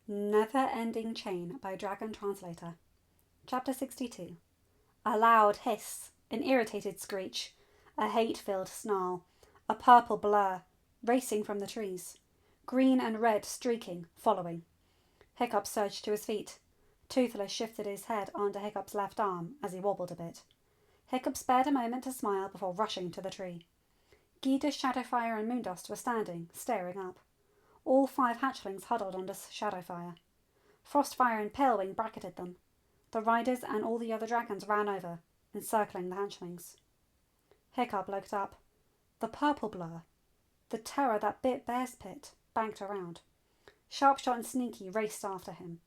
Neverending Chain by Dragon Translator. Chapter 62. A loud hiss, an irritated screech, a hate-filled snarl, a purple blur, racing from the trees. Green and red streaking, following. Hiccup surged to his feet. Toothless shifted his head onto Hiccup's left arm as he wobbled a bit. Hiccup spared a moment to smile before rushing to the tree. Gita, Shadowfire and Moondust were standing, staring up. All 5 hatchlings huddled under Shadowfire. Frostfire and Palewing bracketed them. The riders and all the other dragons ran over, encircling the hatchlings. Hiccup looked up. The purple blur, the terror that bit Bear's Pit, banked around. Sharpshot and Sneaky raced after him.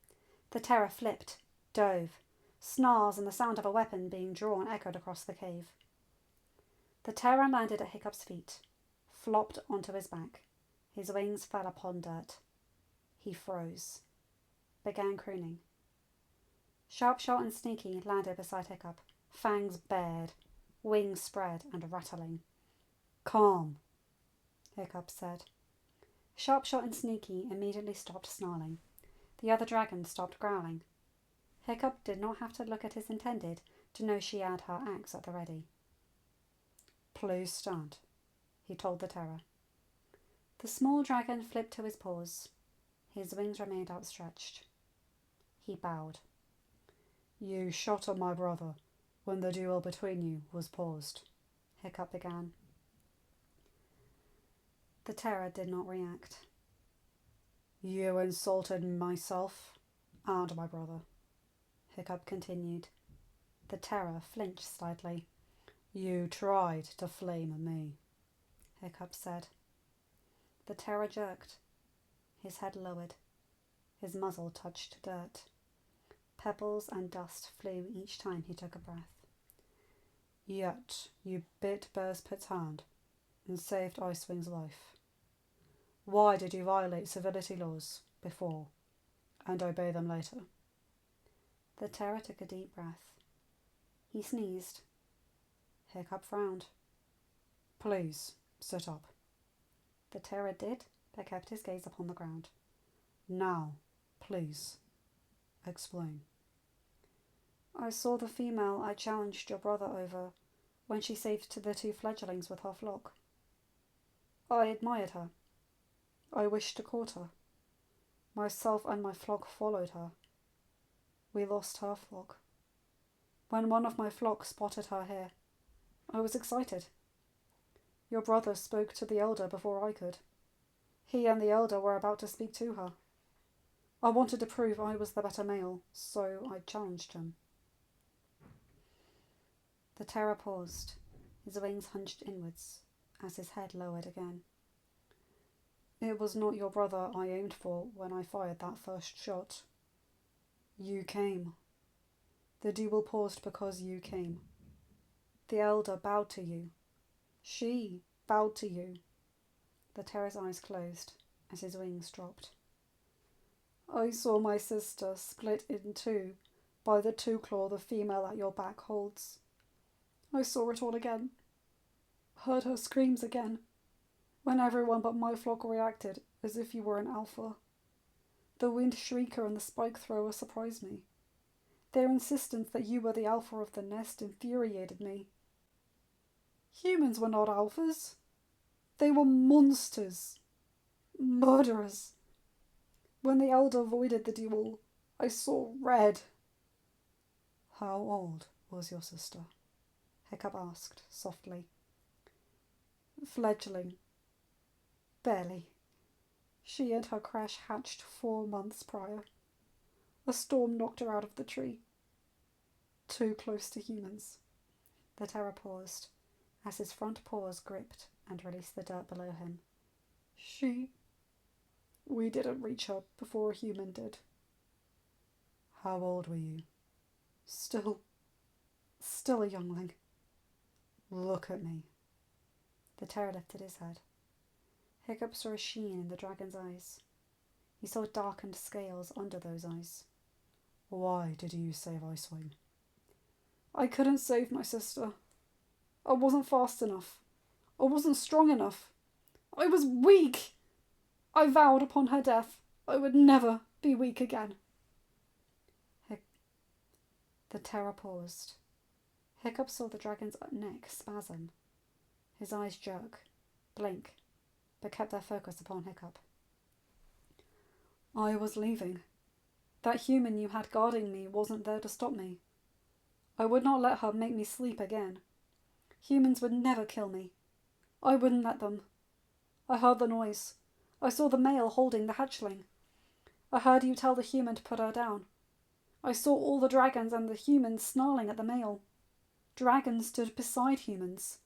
The terror flipped, dove. Snarls and the sound of a weapon being drawn echoed across the cave. The terror landed at Hiccup's feet, flopped onto his back. His wings fell upon dirt. He froze. Began crooning. Sharpshot and Sneaky landed beside Hiccup, fangs bared, wings spread and rattling. "Calm," Hiccup said. Sharpshot and Sneaky immediately stopped snarling. The other dragons stopped growling. Hiccup did not have to look at his intended to know she had her axe at the ready. "Please stand," he told the terror. The small dragon flipped to his paws. His wings remained outstretched. He bowed. "You shot at my brother when the duel between you was paused," Hiccup began. The terror did not react. "You insulted myself and my brother," Hiccup continued. The terror flinched slightly. "You tried to flame me," Hiccup said. The terror jerked. His head lowered. His muzzle touched dirt. Pebbles and dust flew each time he took a breath. "Yet you bit Bear's Pit's hand and saved Icewing's life. Why did you violate civility laws before and obey them later?" The terror took a deep breath. He sneezed. Hiccup frowned. "Please, sit up." The terror did, but kept his gaze upon the ground. "Now, please, explain." "I saw the female I challenged your brother over when she saved the 2 fledglings with her flock. I admired her. I wished to court her. Myself and my flock followed her. We lost her flock. When one of my flock spotted her here, I was excited. Your brother spoke to the elder before I could. He and the elder were about to speak to her. I wanted to prove I was the better male, so I challenged him." The terror paused, his wings hunched inwards, as his head lowered again. "It was not your brother I aimed for when I fired that first shot. You came. The duel paused because you came. The elder bowed to you. She bowed to you." The terror's eyes closed as his wings dropped. "I saw my sister split in 2 by the 2-claw the female at your back holds. I saw it all again. Heard her screams again, when everyone but my flock reacted as if you were an alpha. The wind shrieker and the spike thrower surprised me. Their insistence that you were the alpha of the nest infuriated me. Humans were not alphas. They were monsters. Murderers. When the elder avoided the duel, I saw red." "How old was your sister?" Hiccup asked, softly. "Fledgling. Barely. She and her crash hatched 4 months prior. A storm knocked her out of the tree. Too close to humans." The terror paused, as his front paws gripped and released the dirt below him. We didn't reach her before a human did." "How old were you?" Still a youngling." "Look at me." The terror lifted his head. Hiccup saw a sheen in the dragon's eyes. He saw darkened scales under those eyes. "Why did you save Icewing?" "I couldn't save my sister. I wasn't fast enough. I wasn't strong enough. I was weak. I vowed upon her death I would never be weak again. The terror paused. Hiccup saw the dragon's neck spasm. His eyes jerk, blink, but kept their focus upon Hiccup. I was leaving. That human you had guarding me wasn't there to stop me. I would not let her make me sleep again. Humans would never kill me. I wouldn't let them. I heard the noise. I saw the male holding the hatchling. I heard you tell the human to put her down. I saw all the dragons and the humans snarling at the male. Dragons stood beside humans.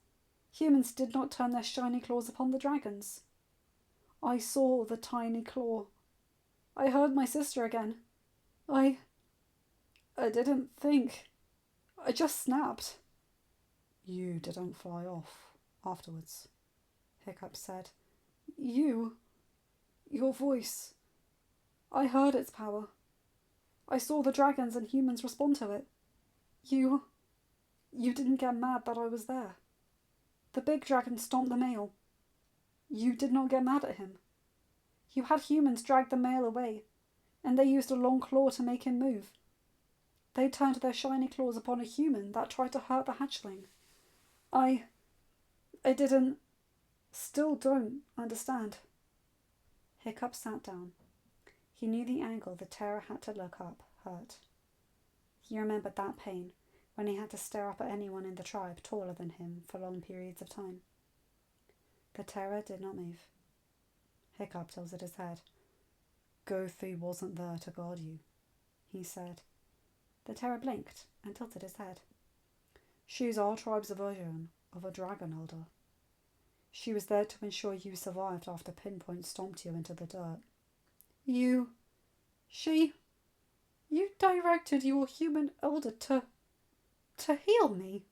Humans did not turn their shiny claws upon the dragons. I saw the tiny claw. I heard my sister again. I didn't think. I just snapped. You didn't fly off afterwards, Hiccup said. Your voice. I heard its power. I saw the dragons and humans respond to it. You didn't get mad that I was there. The big dragon stomped the male. You did not get mad at him. You had humans drag the male away, and they used a long claw to make him move. They turned their shiny claws upon a human that tried to hurt the hatchling. I didn't, still don't understand. Hiccup sat down. He knew the angle the terror had to look up hurt. He remembered that pain when he had to stare up at anyone in the tribe taller than him for long periods of time. The terror did not move. Hiccup tilted his head. Gothi wasn't there to guard you, he said. The terror blinked and tilted his head. She's our tribe's version of a dragon elder. She was there to ensure you survived after Pinpoint stomped you into the dirt. You directed your human elder to heal me?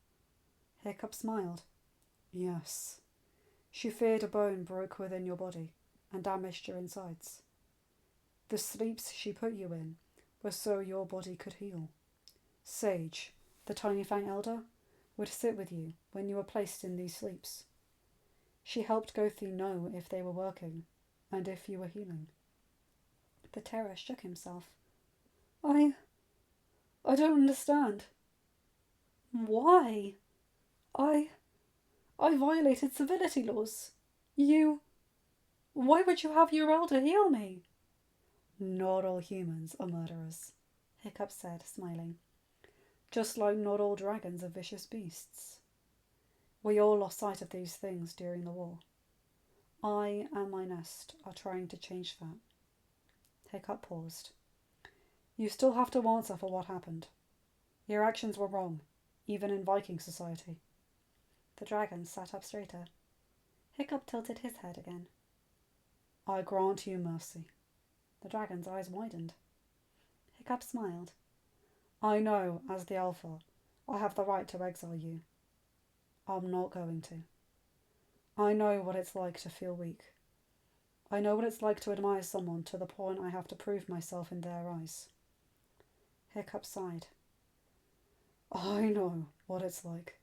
Hiccup smiled. Yes. She feared a bone broke within your body and damaged your insides. The sleeps she put you in were so your body could heal. Sage, the tiny fang elder, would sit with you when you were placed in these sleeps. She helped Gothi know if they were working and if you were healing. The terror shook himself. I don't understand. Why? I violated civility laws. Why would you have your elder heal me? Not all humans are murderers, Hiccup said, smiling. Just like not all dragons are vicious beasts. We all lost sight of these things during the war. I and my nest are trying to change that. Hiccup paused. You still have to answer for what happened. Your actions were wrong, even in Viking society. The dragon sat up straighter. Hiccup tilted his head again. I grant you mercy. The dragon's eyes widened. Hiccup smiled. I know, as the Alpha, I have the right to exile you. I'm not going to. I know what it's like to feel weak. I know what it's like to admire someone to the point I have to prove myself in their eyes. Hiccup sighed. I know what it's like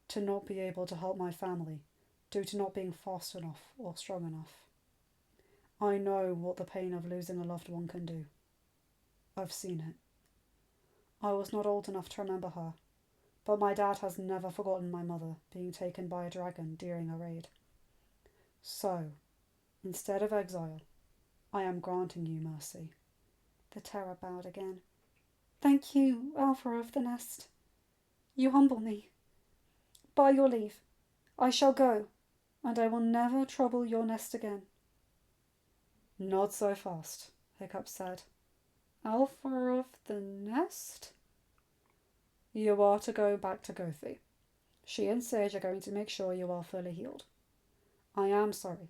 to not be able to help my family due to not being fast enough or strong enough. I know what the pain of losing a loved one can do. I've seen it. I was not old enough to remember her, but my dad has never forgotten my mother being taken by a dragon during a raid. So, instead of exile, I am granting you mercy. The terror bowed again. Thank you, Alpha of the Nest. You humble me. By your leave, I shall go, and I will never trouble your nest again. Not so fast, Hiccup said. Alpha of the Nest? You are to go back to Gothi. She and Sage are going to make sure you are fully healed. I am sorry.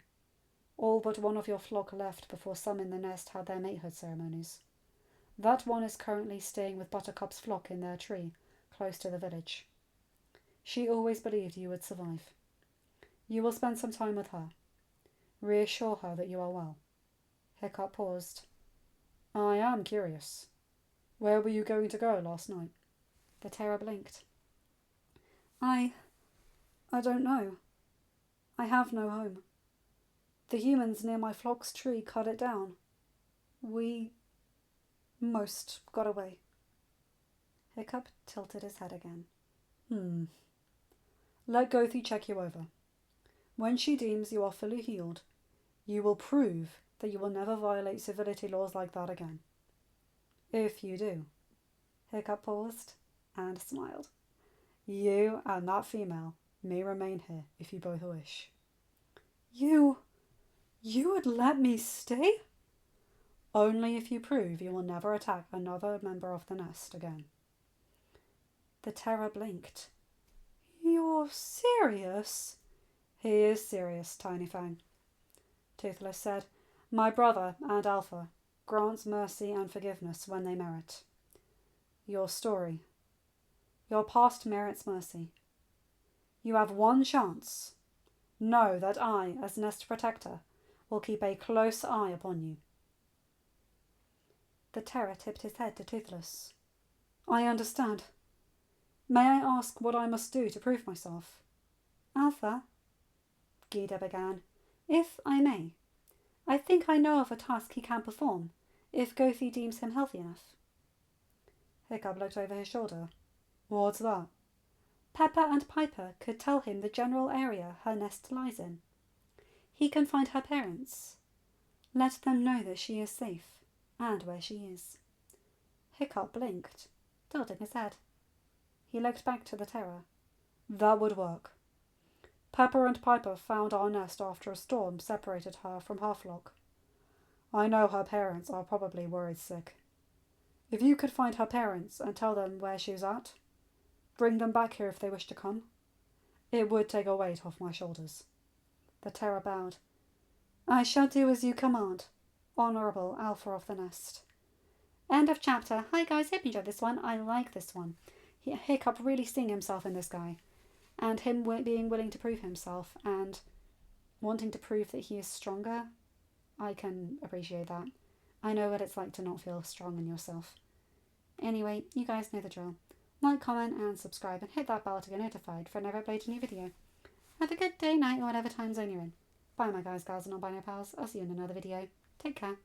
All but one of your flock left before some in the nest had their matehood ceremonies. That one is currently staying with Buttercup's flock in their tree, close to the village. She always believed you would survive. You will spend some time with her. Reassure her that you are well. Hiccup paused. I am curious. Where were you going to go last night? The terror blinked. I don't know. I have no home. The humans near my flock's tree cut it down. We Most got away. Hiccup tilted his head again. Let Gothi check you over. When she deems you are fully healed, you will prove that you will never violate civility laws like that again. If you do. Hiccup paused and smiled. You and that female may remain here if you both wish. You would let me stay? Only if you prove you will never attack another member of the nest again. The terror blinked. You're serious? He is serious, Tiny Fang. Toothless said, My brother and Alpha grants mercy and forgiveness when they merit. Your story. Your past merits mercy. You have one chance. Know that I, as Nest Protector, will keep a close eye upon you. The terror tipped his head to Toothless. I understand. May I ask what I must do to prove myself? Alpha, Gita began, if I may. I think I know of a task he can perform, if Gothi deems him healthy enough. Hiccup looked over his shoulder. What's that? Pepper and Piper could tell him the general area her nest lies in. He can find her parents. Let them know that she is safe, and where she is. Hiccup blinked, tilting his head. He looked back to the terror. That would work. Pepper and Piper found our nest after a storm separated her from her flock. I know her parents are probably worried sick. If you could find her parents and tell them where she's at, bring them back here if they wish to come, it would take a weight off my shoulders. The terror bowed. I shall do as you command, Honourable Alpha of the Nest. End of chapter. Hi guys, hope you enjoyed this one. I like this one. Hiccup really seeing himself in this guy, and him being willing to prove himself and wanting to prove that he is stronger. I can appreciate that. I know what it's like to not feel strong in yourself. Anyway, you guys know the drill. Like, comment and subscribe and hit that bell to get notified for whenever I upload a new video. Have a good day, night or whatever time zone you're in. Bye my guys, gals and non-binary pals. I'll see you in another video. Take care.